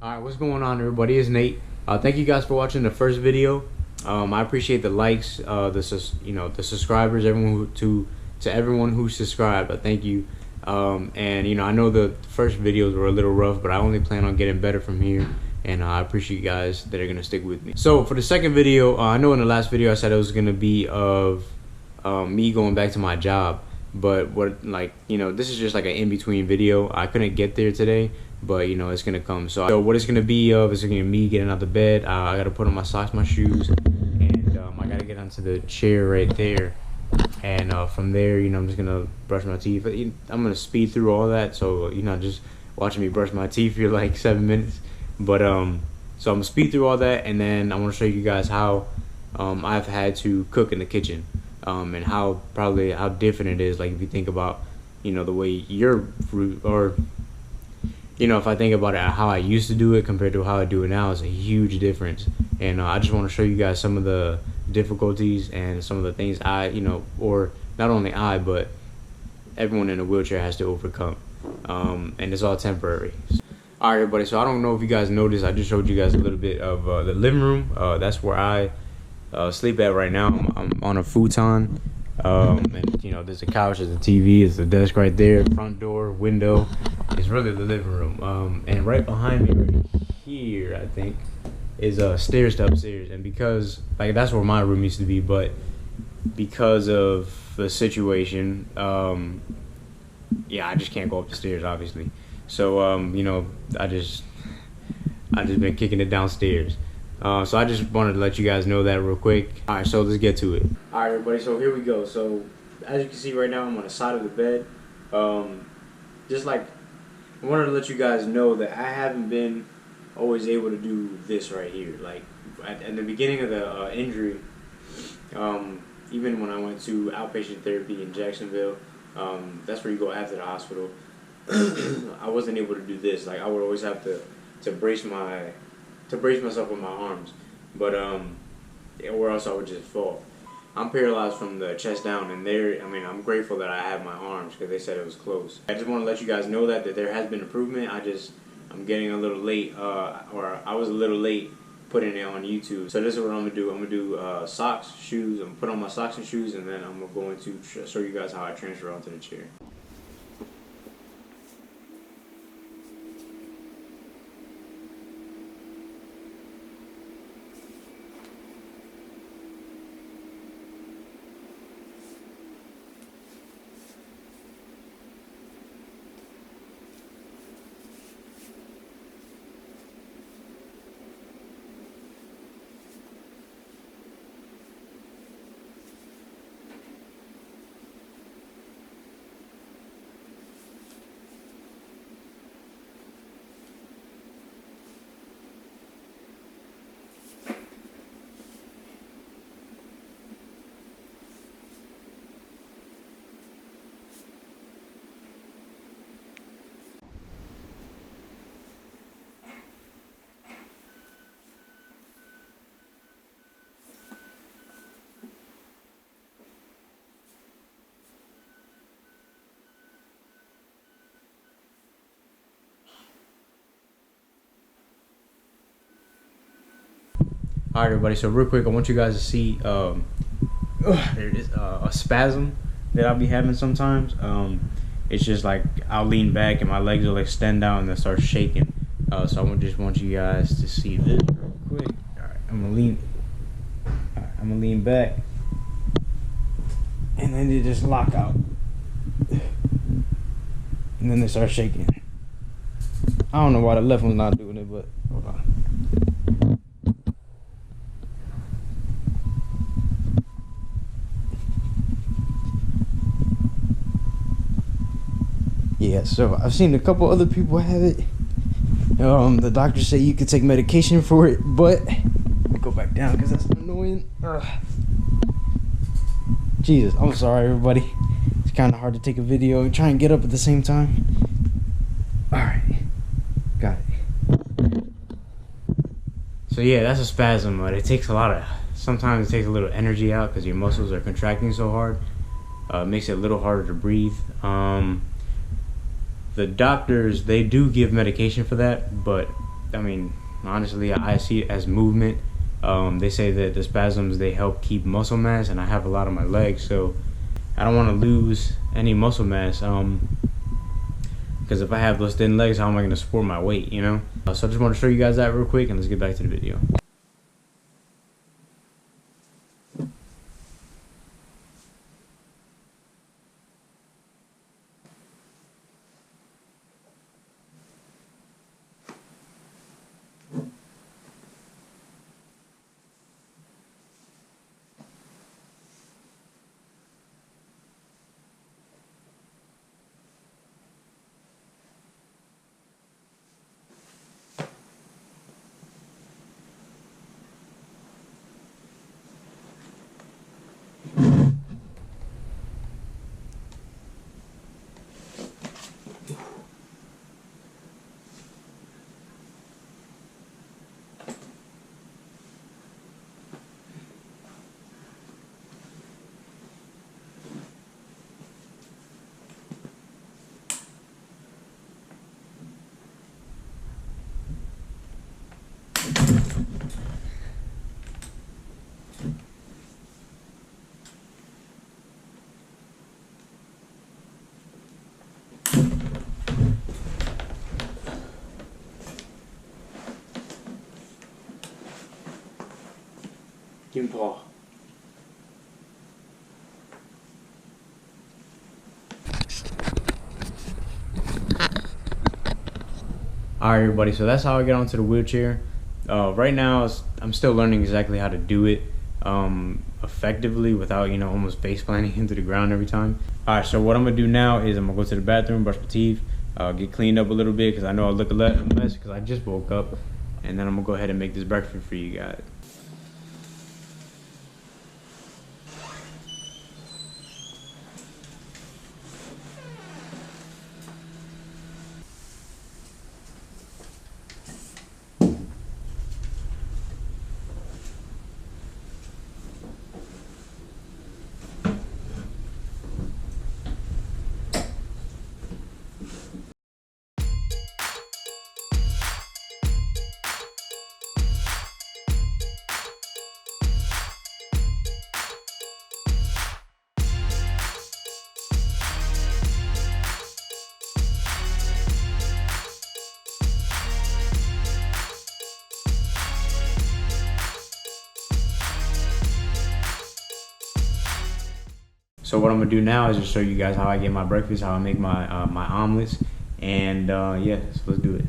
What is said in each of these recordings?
Alright, what's going on, everybody? It's Nate. Thank you guys for watching the first video. I appreciate the likes, the subscribers, to everyone who subscribed. Thank you. And I know the first videos were a little rough, but I only plan on getting better from here. And I appreciate you guys that are gonna stick with me. So for the second video, I know in the last video I said it was gonna be of me going back to my job, but this is just like an in-between video. I couldn't get there today, but it's gonna come. So what it's gonna be of is gonna be me getting out of bed. I gotta put on my socks, my shoes, and I gotta get onto the chair right there. And from there, I'm just gonna brush my teeth. I'm gonna speed through all that, so just watching me brush my teeth for like 7 minutes. But so I'm gonna speed through all that, and then I want to show you guys how I've had to cook in the kitchen, and how different it is. Like if you think about the way your fruit, or if I think about it, how I used to do it compared to how I do it now, is a huge difference. And I just want to show you guys some of the difficulties and some of the things or not only I, but everyone in a wheelchair has to overcome. And it's all temporary. Alright, everybody, so I don't know if you guys noticed, I just showed you guys a little bit of the living room. That's where I sleep at right now. I'm on a futon. And there's a couch, there's a TV, there's a desk right there, front door, window. It's really the living room. And right behind me right here, I think, is stairs to upstairs. And because that's where my room used to be, but because of the situation, I just can't go up the stairs, obviously. So I just been kicking it downstairs. So I just wanted to let you guys know that real quick. Alright, so let's get to it. Alright, everybody, so here we go. So as you can see right now, I'm on the side of the bed. I wanted to let you guys know that I haven't been always able to do this right here. Like at the beginning of the injury, even when I went to outpatient therapy in Jacksonville, that's where you go after the hospital. I wasn't able to do this. Like I would always have to brace myself with my arms, but or else I would just fall. I'm paralyzed from the chest down, and I'm grateful that I have my arms because they said it was close. I just want to let you guys know that there has been improvement. I'm getting a little late, or I was a little late putting it on YouTube. So this is what I'm gonna do. I'm gonna do socks, shoes. I'm gonna put on my socks and shoes, and then I'm going to show you guys how I transfer onto the chair. Alright, everybody, so real quick, I want you guys to see there it is, a spasm that I'll be having sometimes. It's just like I'll lean back and my legs will extend out and they'll start shaking. So I just want you guys to see this real quick. Alright, I'm gonna lean back, and then they just lock out, and then they start shaking. I don't know why the left one's not doing it, but hold on. Yeah, so I've seen a couple other people have it. The doctors say you could take medication for it, but let me go back down because that's annoying. Jesus, I'm sorry, everybody. It's kind of hard to take a video and try and get up at the same time. Alright, got it. So yeah, that's a spasm, but it takes sometimes it takes a little energy out because your muscles are contracting so hard. It makes it a little harder to breathe. The doctors, they do give medication for that, but I mean, honestly, I see it as movement. They say that the spasms, they help keep muscle mass, and I have a lot on my legs, so I don't want to lose any muscle mass. Because if I have those thin legs, how am I going to support my weight, you know? So I just want to show you guys that real quick, and let's get back to the video. Give me Paul. Alright, everybody, so that's how I get onto the wheelchair. Right now, I'm still learning exactly how to do it effectively without, you know, almost face planting into the ground every time. Alright, so what I'm going to do now is I'm going to go to the bathroom, brush my teeth, get cleaned up a little bit because I know I look a mess because I just woke up. And then I'm going to go ahead and make this breakfast for you guys. So what I'm gonna do now is just show you guys how I get my breakfast, how I make my my omelets, and yeah, so let's do it.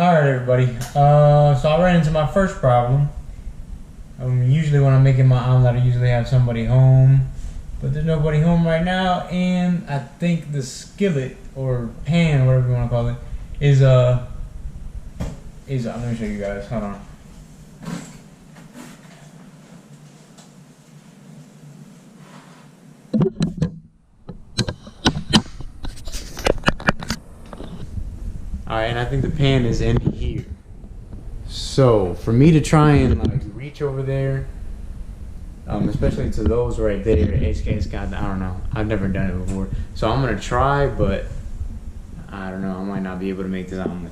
Alright everybody, so I ran into my first problem. Usually when I'm making my omelet, I usually have somebody home, but there's nobody home right now, and I think the skillet, or pan, whatever you want to call it, is let me show you guys, hold on. Alright, and I think the pan is in here. So, for me to try and like reach over there, especially to those right there, it's got, I don't know, I've never done it before. So I'm gonna try, but I don't know, I might not be able to make this omelet.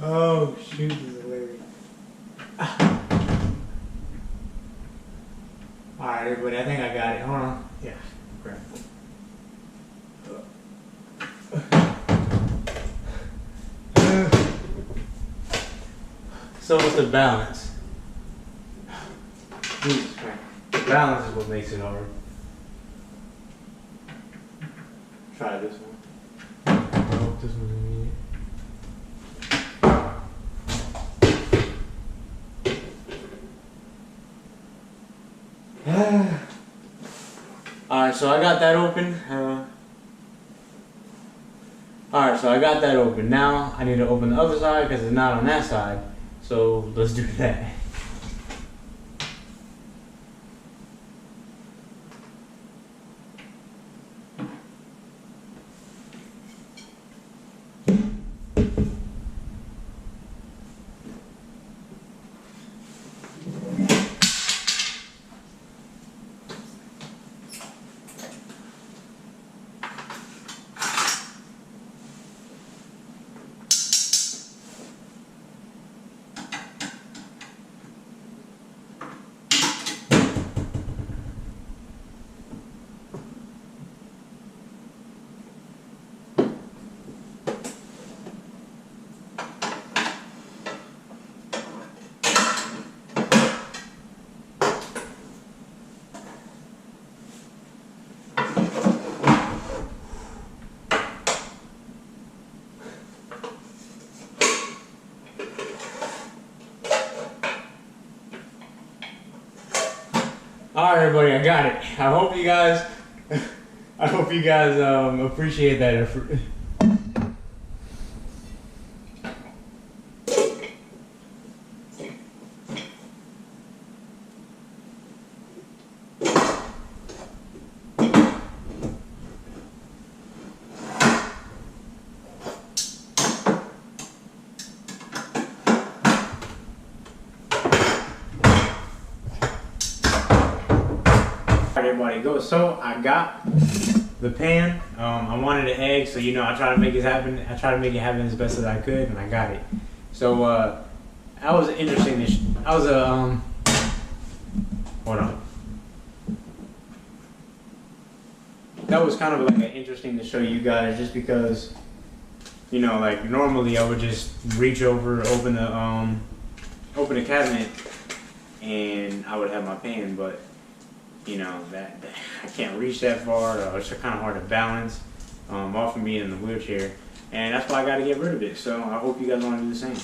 Oh shoot, this is hilarious. Alright everybody, I think I got it. Hold on. Yeah, grab it. So what's the balance? Jesus Christ. The balance is what makes it hard. Try this one. I hope this one's gonna be it. Alright, so I got that open. Alright, so I got that open. Now I need to open the other side because it's not on that side. So let's do that. Alright everybody, I got it. I hope you guys appreciate that effort. Everybody go. So I got the pan. I wanted an egg, so you know I try to make it happen. I try to make it happen as best as I could, and I got it. So that was interesting. That was a hold on. That was kind of like interesting to show you guys, just because you know, like normally I would just reach over, open the cabinet, and I would have my pan, but you know, that I can't reach that far, or it's kind of hard to balance off of being in the wheelchair, and that's why I got to get rid of it. So I hope you guys want to do the same.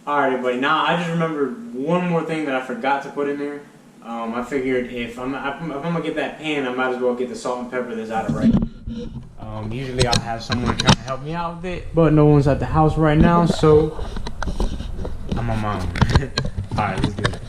Alright everybody, now I just remembered one more thing that I forgot to put in there. I figured if I'm gonna get that pan, I might as well get the salt and pepper that's out of right. Usually I'll have someone trying to help me out with it, but no one's at the house right now, so I'm on my own. Alright, let's do it.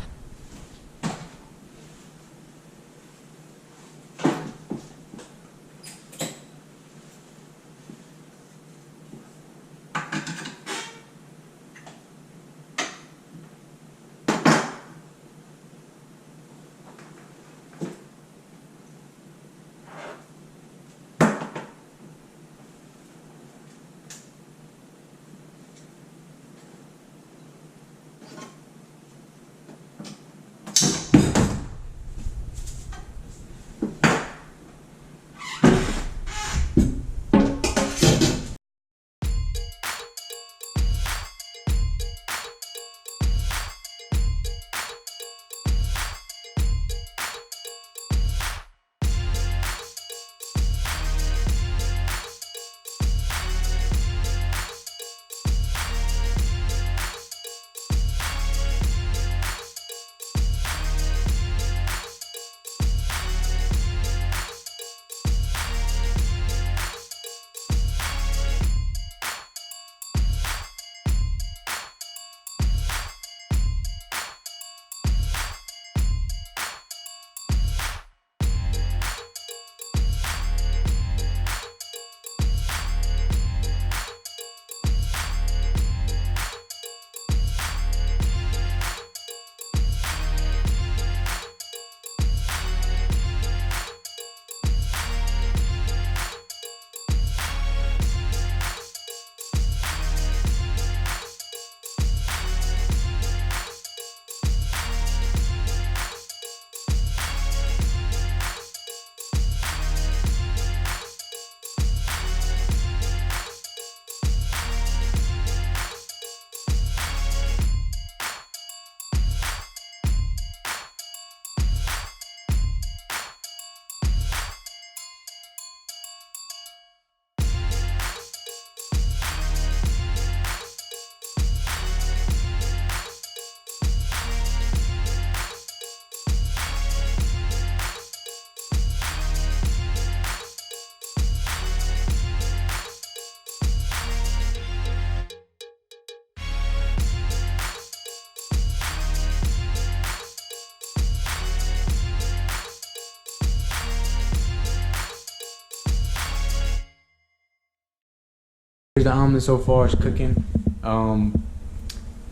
Here's the omelet so far. It's cooking.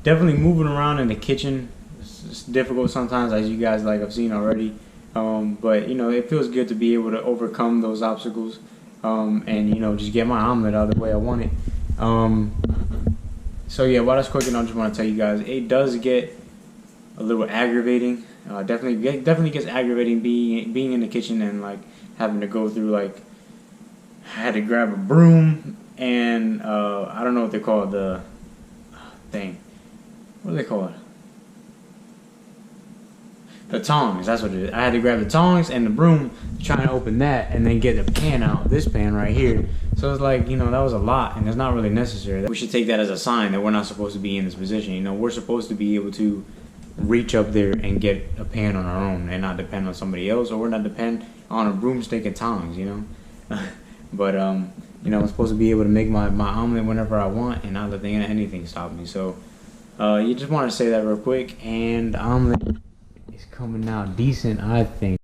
Definitely moving around in the kitchen. It's difficult sometimes, as you guys like I've seen already. But you know, it feels good to be able to overcome those obstacles. And you know, just get my omelet out of the way I want it. So yeah, while that's cooking, I just want to tell you guys, it does get a little aggravating. Definitely gets aggravating being in the kitchen and like having to go through, like, I had to grab a broom and I don't know what they call it, the thing. What do they call it? The tongs, that's what it is. I had to grab the tongs and the broom to try and open that and then get the pan out, this pan right here. So it's like, you know, that was a lot and it's not really necessary. We should take that as a sign that we're not supposed to be in this position. You know, we're supposed to be able to reach up there and get a pan on our own and not depend on somebody else, or we're not depend on a broomstick and tongs, you know. But you know, I'm supposed to be able to make my omelet whenever I want and not let anything stop me. So you just want to say that real quick, and the omelet is coming out decent, I think.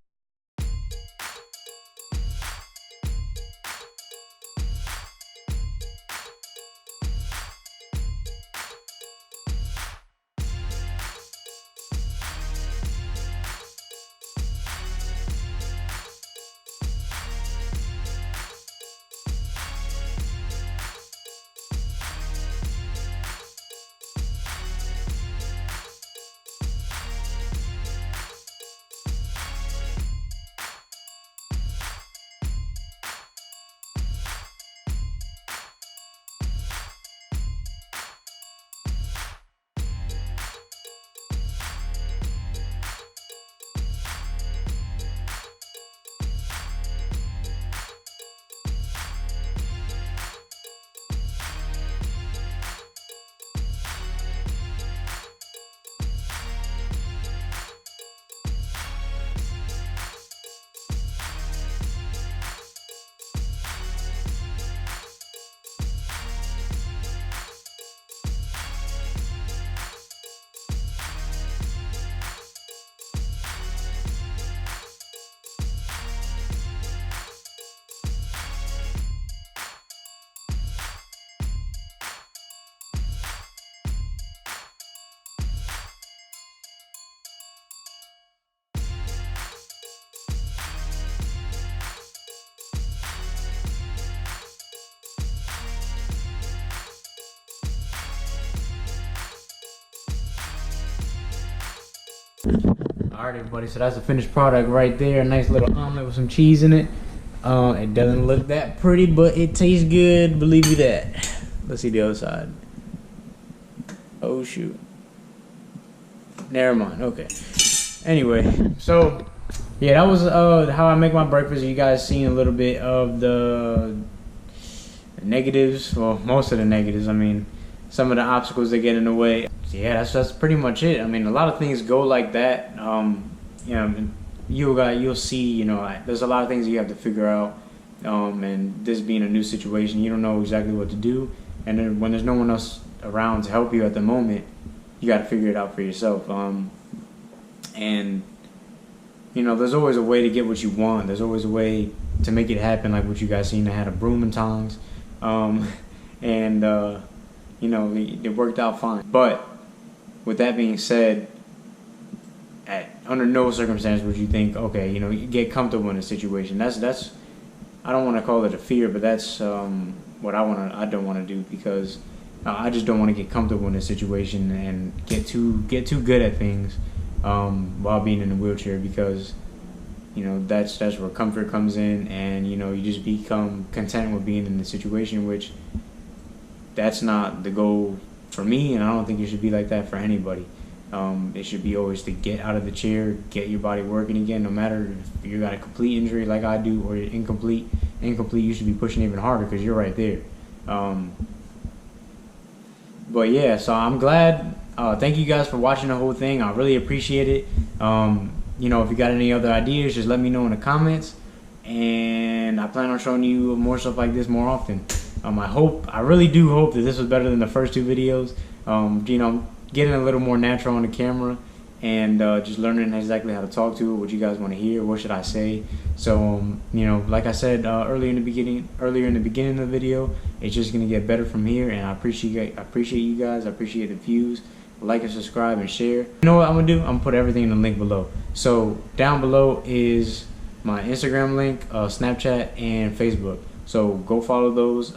Alright everybody, so that's the finished product right there. A nice little omelet with some cheese in it. It doesn't look that pretty, but it tastes good, believe me that. Let's see the other side. Oh shoot. Never mind, okay. Anyway, so yeah, that was how I make my breakfast. You guys seen a little bit of the negatives, well, most of the negatives. I mean, some of the obstacles that get in the way. Yeah, that's pretty much it. I mean, a lot of things go like that. You know, you'll see. You know, there's a lot of things you have to figure out. And this being a new situation, you don't know exactly what to do. And then when there's no one else around to help you at the moment, you got to figure it out for yourself. And you know, there's always a way to get what you want. There's always a way to make it happen, like what you guys seen. I had a broom and tongs, and you know, it worked out fine. But with that being said, under no circumstance would you think, okay, you know, you get comfortable in a situation. That's I don't want to call it a fear, but that's what I don't want to do, because I just don't want to get comfortable in a situation and get too good at things while being in a wheelchair, because you know, that's where comfort comes in, and you know, you just become content with being in the situation, which that's not the goal for me, and I don't think it should be like that for anybody. It should be always to get out of the chair, get your body working again, no matter if you got a complete injury like I do, or you're incomplete, you should be pushing even harder because you're right there. But yeah, so I'm glad. Thank you guys for watching the whole thing. I really appreciate it. You know, if you got any other ideas, just let me know in the comments, and I plan on showing you more stuff like this more often. I really do hope that this was better than the first two videos. You know, getting a little more natural on the camera, and just learning exactly how to talk to it, what you guys want to hear, what should I say. So you know, like I said earlier in the beginning of the video, it's just gonna get better from here, and I appreciate you guys. I appreciate the views. Like and subscribe and share. You know what I'm gonna do? I'm gonna put everything in the link below. So down below is my Instagram link, Snapchat, and Facebook. So go follow those.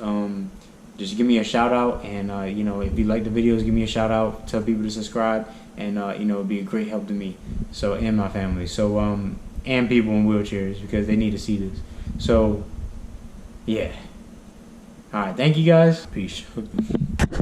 Just give me a shout out, and you know, if you like the videos, give me a shout out. Tell people to subscribe, and you know, it'd be a great help to me. So, and my family. So and people in wheelchairs, because they need to see this. So yeah. All right. Thank you guys. Peace.